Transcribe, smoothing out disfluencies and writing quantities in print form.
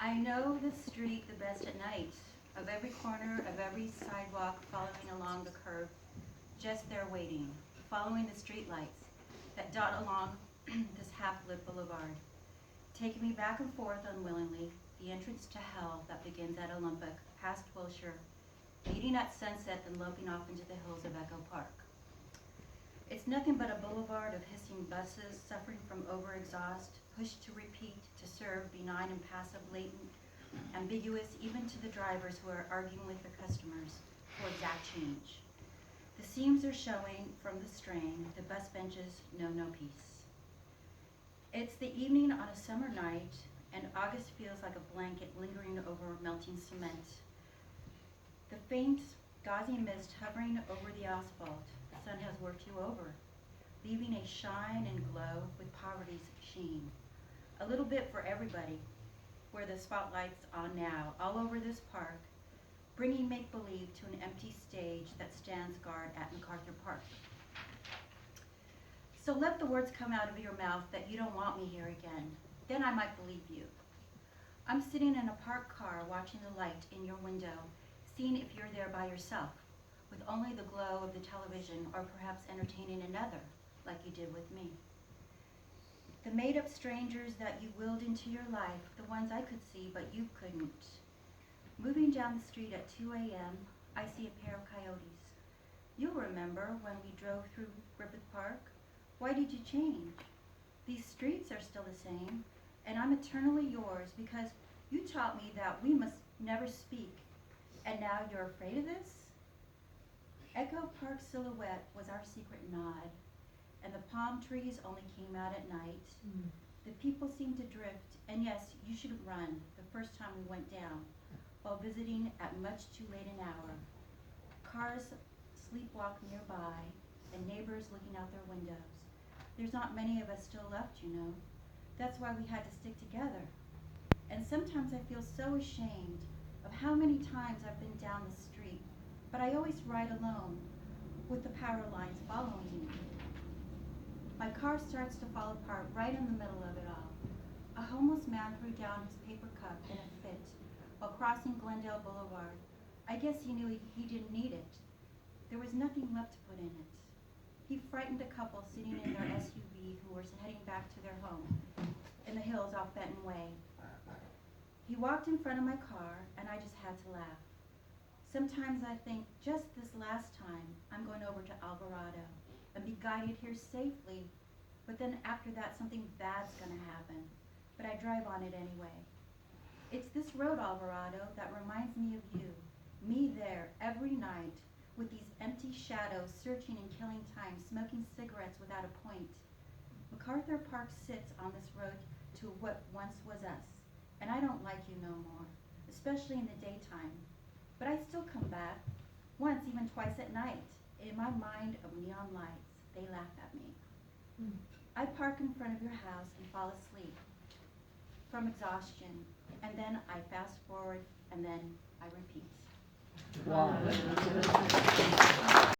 I know the street the best at night, of every corner, of every sidewalk, following along the curb, just there waiting, following the street lights that dot along this half-lit boulevard, taking me back and forth unwillingly, the entrance to hell that begins at Olympic, past Wilshire, meeting at Sunset, then loping off into the hills of Echo Park. It's nothing but a boulevard of hissing buses, suffering from overexhaust, pushed to repeat, to serve, benign and passive, latent, ambiguous, even to the drivers who are arguing with their customers for exact change. The seams are showing from the strain, the bus benches know no peace. It's the evening on a summer night, and August feels like a blanket lingering over melting cement. The faint, gauzy mist hovering over the asphalt. The sun has worked you over, leaving a shine and glow with poverty's sheen. A little bit for everybody, where the spotlight's on now, all over this park, bringing make-believe to an empty stage that stands guard at MacArthur Park. So let the words come out of your mouth that you don't want me here again. Then I might believe you. I'm sitting in a parked car watching the light in your window, seeing if you're there by yourself, with only the glow of the television, or perhaps entertaining another, like you did with me. The made-up strangers that you willed into your life, the ones I could see but you couldn't. Moving down the street at 2 a.m., I see a pair of coyotes. You'll remember when we drove through Griffith Park. Why did you change? These streets are still the same, and I'm eternally yours because you taught me that we must never speak. And now you're afraid of this? Echo Park silhouette was our secret nod, and the palm trees only came out at night. The people seemed to drift, and yes, you should run the first time we went down, while visiting at much too late an hour. Cars sleepwalk nearby, and neighbors looking out their windows. There's not many of us still left, you know. That's why we had to stick together. And sometimes I feel so ashamed of how many times I've been down the street, but I always ride alone, with the power lines following me. My car starts to fall apart right in the middle of it all. A homeless man threw down his paper cup in a fit while crossing Glendale Boulevard. I guess he knew he didn't need it. There was nothing left to put in it. He frightened a couple sitting in their SUV who were heading back to their home in the hills off Benton Way. He walked in front of my car, and I just had to laugh. Sometimes I think, just this last time, I'm going over to Alvarado and be guided here safely, but then after that, something bad's gonna happen. But I drive on it anyway. It's this road, Alvarado, that reminds me of you, me there every night, with these empty shadows, searching and killing time, smoking cigarettes without a point. MacArthur Park sits on this road to what once was us, and I don't like you no more, especially in the daytime. But I still come back, once, even twice at night. In my mind of neon lights, they laugh at me. I park in front of your house and fall asleep from exhaustion, and then I fast forward, and then I repeat. Wow.